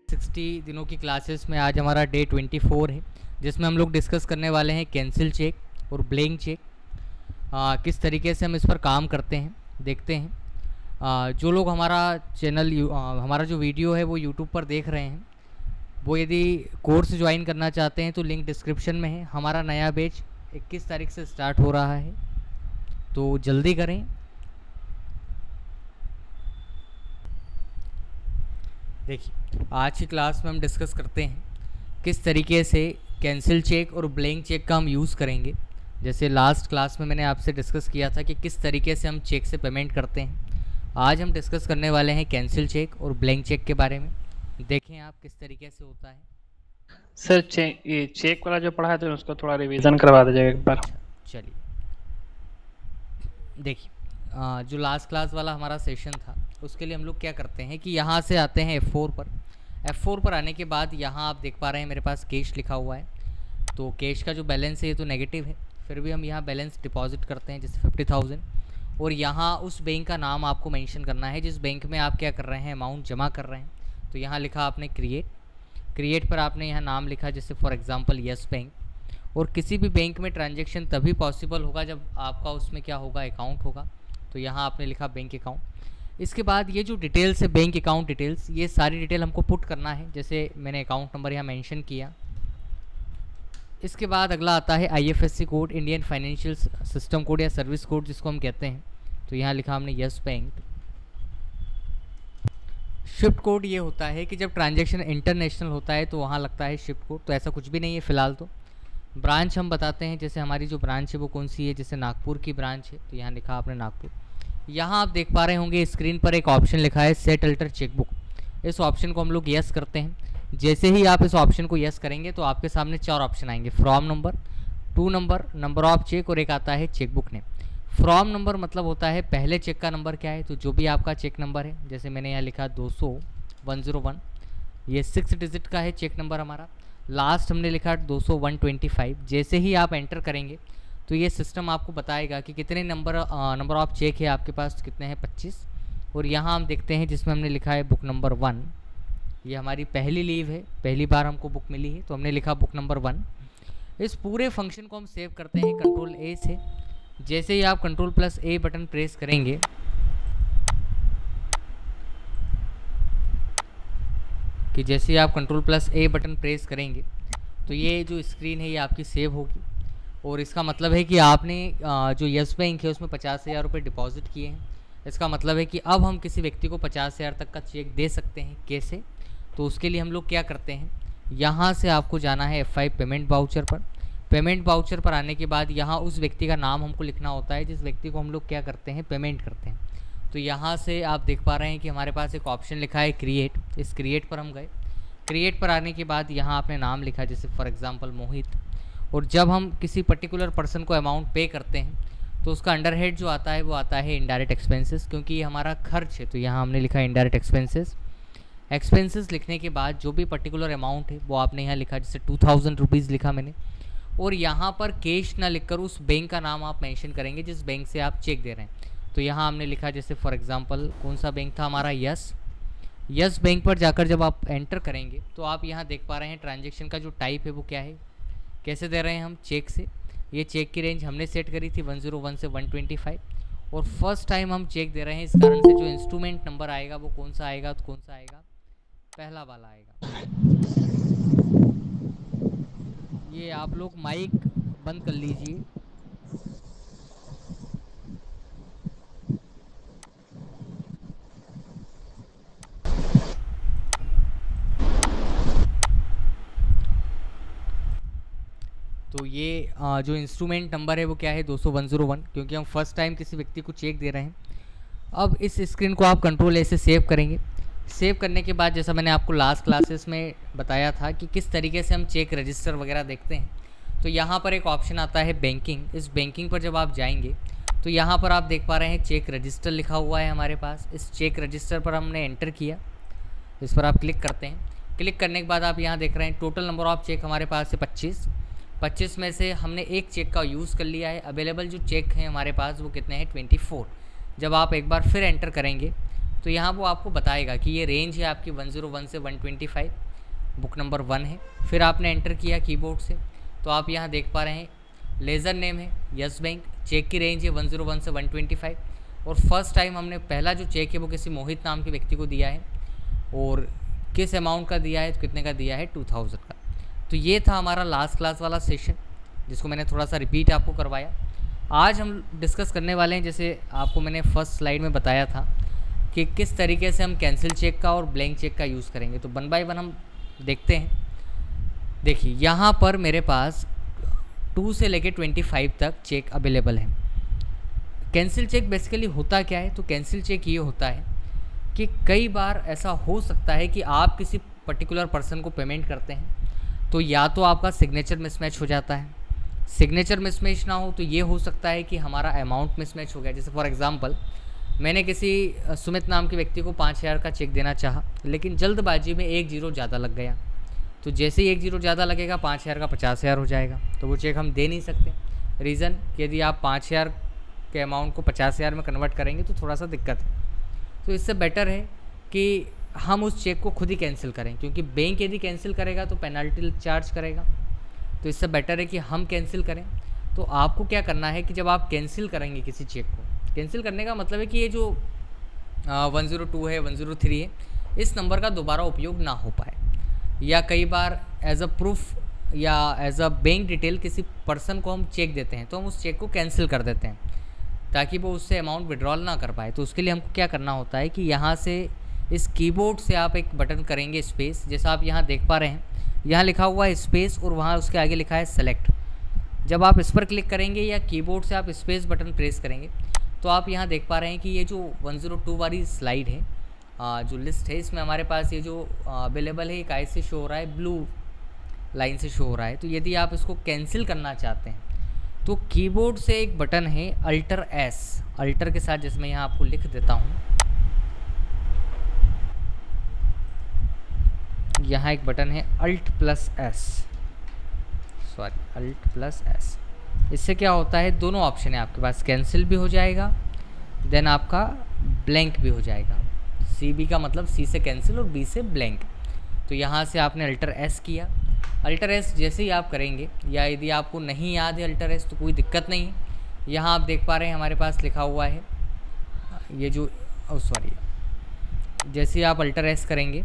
60 दिनों की क्लासेस में आज हमारा डे 24 है, जिसमें हम लोग डिस्कस करने वाले हैं कैंसिल चेक और ब्लैंक चेक। किस तरीके से हम इस पर काम करते हैं देखते हैं। जो लोग हमारा हमारा जो वीडियो है वो यूट्यूब पर देख रहे हैं, वो यदि कोर्स ज्वाइन करना चाहते हैं तो लिंक डिस्क्रिप्शन में है। हमारा नया बैच 21 तारीख से स्टार्ट हो रहा है, तो जल्दी करें। देखिए, आज की क्लास में हम डिस्कस करते हैं किस तरीके से कैंसिल चेक और ब्लैंक चेक का हम यूज़ करेंगे। जैसे लास्ट क्लास में मैंने आपसे डिस्कस किया था कि किस तरीके से हम चेक से पेमेंट करते हैं। आज हम डिस्कस करने वाले हैं कैंसिल चेक और ब्लैंक चेक के बारे में। देखें आप किस तरीके से होता है। सर ये चेक वाला जो पढ़ा है तो उसको थोड़ा रिवीजन करवा दीजिएगा एक बार। चलिए देखिए, जो लास्ट क्लास वाला हमारा सेशन था उसके लिए हम लोग क्या करते हैं कि यहाँ से आते हैं F4 पर। F4 पर आने के बाद यहाँ आप देख पा रहे हैं मेरे पास कैश लिखा हुआ है, तो कैश का जो बैलेंस है ये तो नेगेटिव है, फिर भी हम यहाँ बैलेंस डिपॉजिट करते हैं जैसे 50,000। और यहाँ उस बैंक का नाम आपको मेंशन करना है जिस बैंक में आप क्या कर रहे हैं, अमाउंट जमा कर रहे हैं। तो यहाँ लिखा आपने क्रिएट पर आपने यहाँ नाम लिखा जैसे फॉर एग्जांपल यस बैंक। और किसी भी बैंक में ट्रांजैक्शन तभी पॉसिबल होगा जब आपका उसमें क्या होगा, अकाउंट होगा। तो यहाँ आपने लिखा बैंक अकाउंट। इसके बाद ये जो डिटेल्स है बैंक अकाउंट डिटेल्स, ये सारी डिटेल हमको पुट करना है, जैसे मैंने अकाउंट नंबर यहाँ मेंशन किया। इसके बाद अगला आता है IFSC code, Indian financial system code या सर्विस कोड जिसको हम कहते हैं। तो यहाँ लिखा हमने यस बैंक। शिफ्ट कोड ये होता है कि जब ट्रांजैक्शन इंटरनेशनल होता है तो वहाँ लगता है शिफ्ट कोड, तो ऐसा कुछ भी नहीं है फ़िलहाल। तो ब्रांच हम बताते हैं, जैसे हमारी जो ब्रांच है वो कौन सी है, जैसे नागपुर की ब्रांच है, तो यहाँ लिखा आपने नागपुर। यहाँ आप देख पा रहे होंगे स्क्रीन पर एक ऑप्शन लिखा है सेट अल्टर चेकबुक। इस ऑप्शन को हम लोग यस करते हैं। जैसे ही आप इस ऑप्शन को यस करेंगे तो आपके सामने 4 ऑप्शन आएंगे, from number, to number, number of cheque और एक आता है चेकबुक नेम। फ्रॉम नंबर मतलब होता है पहले चेक का नंबर क्या है, तो जो भी आपका चेक नंबर है, जैसे मैंने यहाँ लिखा 200-101, ये 6 डिजिट का है चेक नंबर हमारा। लास्ट हमने लिखा 200-125। जैसे ही आप एंटर करेंगे तो ये सिस्टम आपको बताएगा कि कितने नंबर ऑफ चेक है आपके पास, कितने हैं, 25। और यहाँ हम देखते हैं जिसमें हमने लिखा है बुक नंबर 1, ये हमारी पहली लीव है, पहली बार हमको बुक मिली है, तो हमने लिखा बुक नंबर 1। इस पूरे फंक्शन को हम सेव करते हैं कंट्रोल A से। जैसे ही आप कंट्रोल+A बटन प्रेस करेंगे तो ये जो स्क्रीन है ये आपकी सेव होगी। और इसका मतलब है कि आपने जो यस बैंक है उसमें 50,000 रुपये डिपॉजिट किए हैं। इसका मतलब है कि अब हम किसी व्यक्ति को 50,000 तक का चेक दे सकते हैं। कैसे? तो उसके लिए हम लोग क्या करते हैं, यहाँ से आपको जाना है F5 पेमेंट वाउचर पर। पेमेंट वाउचर पर आने के बाद यहाँ उस व्यक्ति का नाम हमको लिखना होता है जिस व्यक्ति को हम लोग क्या करते हैं, पेमेंट करते हैं। तो यहाँ से आप देख पा रहे हैं कि हमारे पास एक ऑप्शन लिखा है क्रिएट। इस क्रिएट पर हम गए। क्रिएट पर आने के बाद यहाँ आपने नाम लिखा जैसे फॉर एग्जांपल मोहित। और जब हम किसी पर्टिकुलर पर्सन को अमाउंट पे करते हैं तो उसका अंडरहेड जो आता है वो आता है इनडायरेक्ट एक्सपेंसेस, क्योंकि ये हमारा खर्च है। तो यहाँ हमने लिखा इनडायरेक्ट एक्सपेंसेस लिखने के बाद जो भी पर्टिकुलर अमाउंट है वो आपने यहाँ लिखा, जैसे 2000 रुपीज़ लिखा मैंने। और यहाँ पर कैश ना लिखकर उस बैंक का नाम आप मेंशन करेंगे जिस बैंक से आप चेक दे रहे हैं। तो यहाँ हमने लिखा जैसे फॉर एग्जांपल कौन सा बैंक था हमारा, यस बैंक पर जाकर जब आप एंटर करेंगे तो आप यहाँ देख पा रहे हैं ट्रांजैक्शन का जो टाइप है वो क्या है, कैसे दे रहे हैं हम, चेक से। ये चेक की रेंज हमने सेट करी थी 101 से 125। और फर्स्ट टाइम हम चेक दे रहे हैं, इस कारण से जो इंस्ट्रूमेंट नंबर आएगा वो कौन सा आएगा, तो कौन सा आएगा, पहला वाला आएगा। ये आप लोग माइक बंद कर लीजिए। तो ये जो इंस्ट्रूमेंट नंबर है वो क्या है, 200-101, क्योंकि हम फर्स्ट टाइम किसी व्यक्ति को चेक दे रहे हैं। अब इस स्क्रीन को आप कंट्रोल A से सेव करेंगे। सेव करने के बाद जैसा मैंने आपको लास्ट क्लासेस में बताया था कि किस तरीके से हम चेक रजिस्टर वगैरह देखते हैं, तो यहाँ पर एक ऑप्शन आता है बैंकिंग। इस बैंकिंग पर जब आप जाएंगे तो यहाँ पर आप देख पा रहे हैं चेक रजिस्टर लिखा हुआ है हमारे पास। इस चेक रजिस्टर पर हमने एंटर किया, इस पर आप क्लिक करते हैं। क्लिक करने के बाद आप यहाँ देख रहे हैं टोटल नंबर ऑफ चेक हमारे पास है 25 में से हमने एक चेक का यूज़ कर लिया है। अवेलेबल जो चेक हैं हमारे पास वो कितने हैं, 24। जब आप एक बार फिर एंटर करेंगे तो यहाँ वो आपको बताएगा कि ये रेंज है आपकी 101 से 125, बुक नंबर 1 है। फिर आपने एंटर किया कीबोर्ड से तो आप यहाँ देख पा रहे हैं लेज़र नेम है यस बैंक, चेक की रेंज है 101 से 125 और फर्स्ट टाइम हमने पहला जो चेक है वो किसी मोहित नाम के व्यक्ति को दिया है और किस अमाउंट का दिया है, तो कितने का दिया है, 2000 का। तो ये था हमारा लास्ट क्लास वाला सेशन जिसको मैंने थोड़ा सा रिपीट आपको करवाया। आज हम डिस्कस करने वाले हैं, जैसे आपको मैंने फर्स्ट स्लाइड में बताया था कि किस तरीके से हम कैंसिल चेक का और ब्लैंक चेक का यूज़ करेंगे। तो 1 बाय 1 हम देखते हैं। देखिए यहाँ पर मेरे पास 2 से लेके 25 तक चेक अवेलेबल है। कैंसिल चेक बेसिकली होता क्या है, तो कैंसिल चेक ये होता है कि कई बार ऐसा हो सकता है कि आप किसी पर्टिकुलर पर्सन को पेमेंट करते हैं तो या तो आपका सिग्नेचर मिसमैच हो जाता है, सिग्नेचर मिसमैच ना हो तो ये हो सकता है कि हमारा अमाउंट मिसमैच हो गया। जैसे फॉर एग्जांपल मैंने किसी सुमित नाम के व्यक्ति को 5000 का चेक देना चाहा, लेकिन जल्दबाजी में 1 जीरो ज़्यादा लग गया। तो जैसे ही 1 जीरो ज़्यादा लगेगा 5000 का 50,000 हो जाएगा, तो वो चेक हम दे नहीं सकते। रीज़न कि यदि आप 5000 के अमाउंट को 50,000 में कन्वर्ट करेंगे तो थोड़ा सा दिक्कत है। तो इससे बेटर है कि हम उस चेक को खुद ही कैंसिल करें, क्योंकि बैंक यदि कैंसिल करेगा तो पेनल्टी चार्ज करेगा। तो इससे बेटर है कि हम कैंसिल करें। तो आपको क्या करना है कि जब आप कैंसिल करेंगे किसी चेक को, कैंसिल करने का मतलब है कि ये जो 102 है 103 है इस नंबर का दोबारा उपयोग ना हो पाए, या कई बार एज अ प्रूफ या एज अ बैंक डिटेल किसी पर्सन को हम चेक देते हैं तो हम उस चेक को कैंसिल कर देते हैं ताकि वो उससे अमाउंट विड्रॉल ना कर पाए। तो उसके लिए हमको क्या करना होता है कि यहाँ से इस कीबोर्ड से आप एक बटन करेंगे स्पेस, जैसा आप यहाँ देख पा रहे हैं यहाँ लिखा हुआ है स्पेस और वहाँ उसके आगे लिखा है सेलेक्ट। जब आप इस पर क्लिक करेंगे या कीबोर्ड से आप स्पेस बटन प्रेस करेंगे तो आप यहाँ देख पा रहे हैं कि ये जो 102 वाली स्लाइड है, जो लिस्ट है, इसमें हमारे पास ये जो अवेलेबल है एक ऐसे शो हो रहा है, ब्लू लाइन से शो हो रहा है। तो यदि आप इसको कैंसिल करना चाहते हैं तो कीबोर्ड से एक बटन है अल्टर एस, अल्टर के साथ जिसमें यहाँ आपको लिख देता हूँ, यहाँ एक बटन है alt plus S, sorry alt plus S. इससे क्या होता है, दोनों ऑप्शन है आपके पास, कैंसिल भी हो जाएगा देन आपका ब्लैंक भी हो जाएगा। सी बी का मतलब सी से कैंसिल और बी से ब्लैंक। तो यहाँ से आपने अल्टर एस किया। अल्टर एस जैसे ही आप करेंगे, या यदि आपको नहीं याद है अल्टर एस तो कोई दिक्कत नहीं है, यहाँ आप देख पा रहे हैं हमारे पास लिखा हुआ है ये जो सॉरी, जैसे ही आप अल्टर एस करेंगे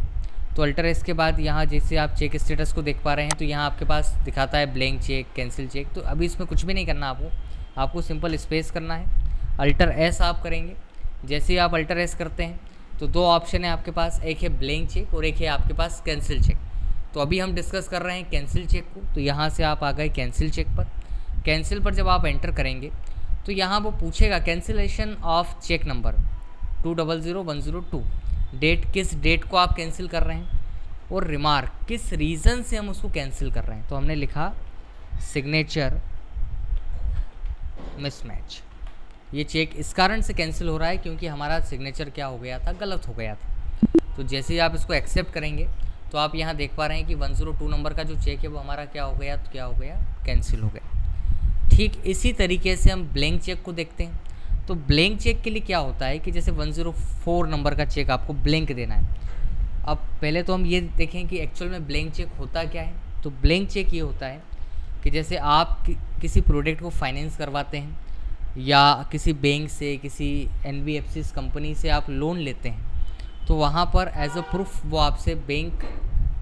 तो अल्टर एस के बाद यहाँ जैसे आप चेक स्टेटस को देख पा रहे हैं तो यहाँ आपके पास दिखाता है ब्लैंक चेक, कैंसिल चेक। तो अभी इसमें कुछ भी नहीं करना आपको सिंपल स्पेस करना है, अल्टर एस आप करेंगे। जैसे ही आप अल्टर एस करते हैं तो 2 ऑप्शन है आपके पास, एक है ब्लैंक चेक और एक है आपके पास कैंसिल चेक। तो अभी हम डिस्कस कर रहे हैं कैंसिल चेक को। तो यहाँ से आप आ गए कैंसिल चेक पर। कैंसिल पर जब आप एंटर करेंगे तो यहाँ वो पूछेगा cancellation of cheque number 200102, date किस डेट को आप कैंसिल कर रहे हैं और रिमार्क किस रीज़न से हम उसको कैंसिल कर रहे हैं। तो हमने लिखा सिग्नेचर मिसमैच, ये चेक इस कारण से कैंसिल हो रहा है क्योंकि हमारा सिग्नेचर क्या हो गया था, गलत हो गया था। तो जैसे ही आप इसको एक्सेप्ट करेंगे तो आप यहाँ देख पा रहे हैं कि 102 नंबर का जो चेक है वो हमारा क्या हो गया, तो क्या हो गया, कैंसिल हो गया। ठीक इसी तरीके से हम ब्लैंक चेक को देखते हैं। तो ब्लैंक चेक के लिए क्या होता है कि जैसे 104 नंबर का चेक आपको ब्लैंक देना है। अब पहले तो हम ये देखें कि एक्चुअल में ब्लैंक चेक होता क्या है। तो ब्लैंक चेक ये होता है कि जैसे आप किसी प्रोडक्ट को फाइनेंस करवाते हैं या किसी बैंक से, किसी NBFC कंपनी से आप लोन लेते हैं तो वहाँ पर एज अ प्रूफ वो आपसे बैंक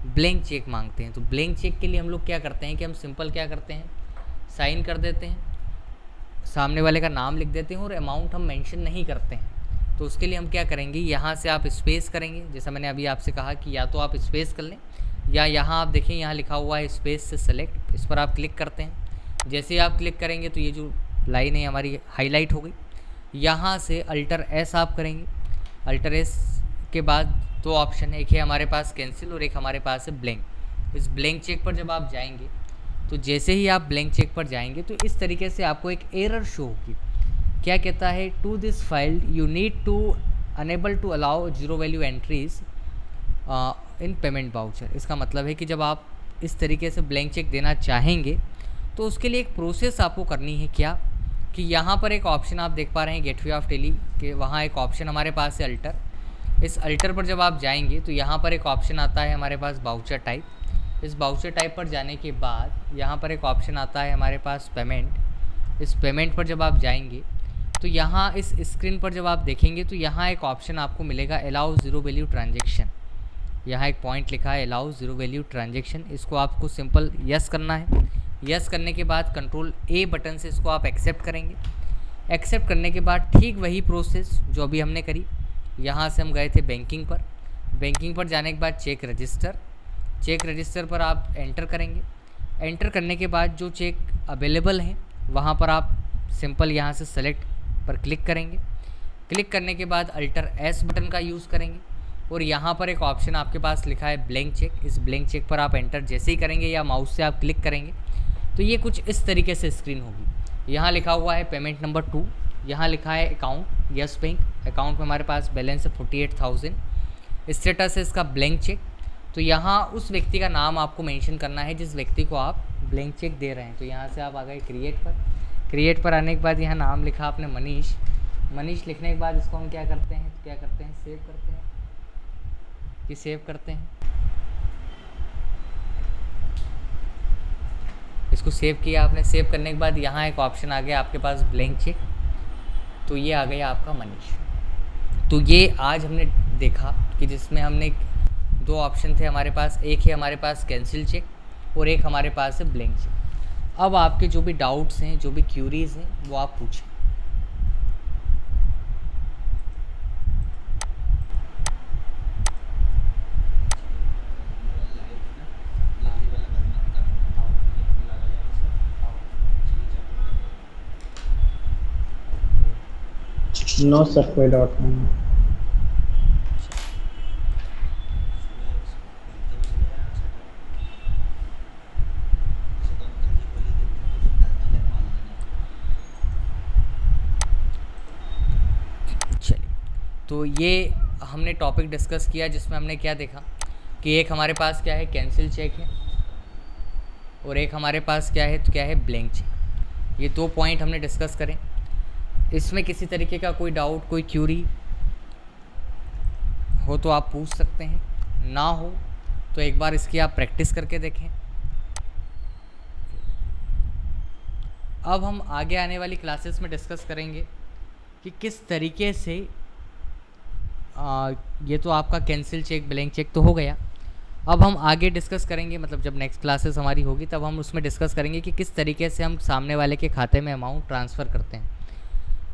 ब्लैंक चेक मांगते हैं। तो ब्लैंक चेक के लिए हम लोग क्या करते हैं कि हम सिंपल क्या करते हैं, साइन कर देते हैं, सामने वाले का नाम लिख देते हैं और अमाउंट हम मेंशन नहीं करते हैं। तो उसके लिए हम क्या करेंगे, यहाँ से आप स्पेस करेंगे, जैसा मैंने अभी आपसे कहा कि या तो आप स्पेस कर लें या यहाँ आप देखें यहाँ लिखा हुआ है स्पेस से सेलेक्ट, इस पर आप क्लिक करते हैं। जैसे ही आप क्लिक करेंगे तो ये जो लाइन है हमारी हाईलाइट हो गई। यहाँ से अल्टर एस आप करेंगे। अल्टर एस के बाद 2 ऑप्शन है, एक है हमारे पास कैंसिल और एक हमारे पास है ब्लैंक। इस ब्लैंक चेक पर जब आप जाएंगे तो जैसे ही आप ब्लैंक चेक पर जाएंगे तो इस तरीके से आपको एक एरर शो होगी। क्या कहता है, to this file you need to enable to allow 0 value entries in payment voucher. इसका मतलब है कि जब आप इस तरीके से ब्लैंक चेक देना चाहेंगे तो उसके लिए एक प्रोसेस आपको करनी है, क्या कि यहाँ पर एक ऑप्शन आप देख पा रहे हैं गेटवे ऑफ टेली के, वहाँ एक ऑप्शन हमारे पास है अल्टर। इस अल्टर पर जब आप जाएंगे तो यहाँ पर एक ऑप्शन आता है हमारे पास बाउचर टाइप। इस बाउचर टाइप पर जाने के बाद यहाँ पर एक ऑप्शन आता है हमारे पास पेमेंट। इस पेमेंट पर जब आप जाएंगे तो यहाँ इस स्क्रीन पर जब आप देखेंगे तो यहाँ एक ऑप्शन आपको मिलेगा अलाउ ज़ीरो वैल्यू ट्रांजेक्शन। यहाँ एक पॉइंट लिखा है अलाउ ज़ीरो वैल्यू ट्रांजेक्शन, इसको आपको सिंपल यस करना है। यस करने के बाद कंट्रोल ए बटन से इसको आप एक्सेप्ट करेंगे। एक्सेप्ट करने के बाद ठीक वही प्रोसेस जो अभी हमने करी, यहाँ से हम गए थे बैंकिंग पर। बैंकिंग पर जाने के बाद चेक रजिस्टर पर आप एंटर करेंगे। एंटर करने के बाद जो चेक अवेलेबल हैं वहाँ पर आप सिंपल यहाँ से सेलेक्ट पर क्लिक करेंगे। क्लिक करने के बाद अल्टर एस बटन का यूज़ करेंगे और यहाँ पर एक ऑप्शन आपके पास लिखा है ब्लैंक चेक। इस ब्लैंक चेक पर आप एंटर जैसे ही करेंगे या माउस से आप क्लिक करेंगे तो ये कुछ इस तरीके से स्क्रीन होगी। यहाँ लिखा हुआ है पेमेंट नंबर 2, यहाँ लिखा है अकाउंट यस बैंक। अकाउंट में हमारे पास बैलेंस है 48,000। स्टेटस है इसका ब्लैंक चेक। तो यहाँ उस व्यक्ति का नाम आपको मेंशन करना है जिस व्यक्ति को आप ब्लैंक चेक दे रहे हैं। तो यहाँ से आप आ गए क्रिएट पर आने के बाद यहाँ नाम लिखा आपने मनीष लिखने के बाद इसको हम क्या करते हैं सेव करते हैं कि सेव करते हैं। इसको सेव किया आपने। सेव करने के बाद यहाँ एक ऑप्शन आ गया आपके पास ब्लैंक चेक, तो ये आ गया आपका मनीष। तो ये आज हमने देखा कि जिसमें हमने 2 ऑप्शन थे हमारे पास, एक है हमारे पास कैंसिल चेक और एक हमारे पास है ब्लैंक चेक। अब आपके जो भी डाउट्स हैं, जो भी क्यूरीज़ हैं वो आप पूछें। नो सर, कोई डाउट नहीं। चलिए, तो ये हमने टॉपिक डिस्कस किया जिसमें हमने क्या देखा कि एक हमारे पास क्या है कैंसिल चेक है और एक हमारे पास क्या है ब्लैंक चेक। ये 2 पॉइंट हमने डिस्कस करें। इसमें किसी तरीके का कोई डाउट, कोई क्यूरी हो तो आप पूछ सकते हैं, ना हो तो एक बार इसकी आप प्रैक्टिस करके देखें। अब हम आगे आने वाली क्लासेस में डिस्कस करेंगे कि किस तरीके से ये तो आपका कैंसिल चेक ब्लैंक चेक तो हो गया। अब हम आगे डिस्कस करेंगे, मतलब जब नेक्स्ट क्लासेस हमारी होगी तब हम उसमें डिस्कस करेंगे कि किस तरीके से हम सामने वाले के खाते में अमाउंट ट्रांसफ़र करते हैं।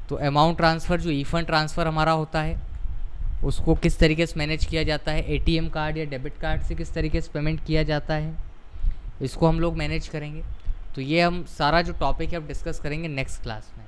तो अमाउंट ट्रांसफ़र जो ई फंड ट्रांसफ़र हमारा होता है उसको किस तरीके से मैनेज किया जाता है, एटीएम कार्ड या डेबिट कार्ड से किस तरीके से पेमेंट किया जाता है, इसको हम लोग मैनेज करेंगे। तो ये हम सारा जो टॉपिक है अब डिस्कस करेंगे नेक्स्ट क्लास में।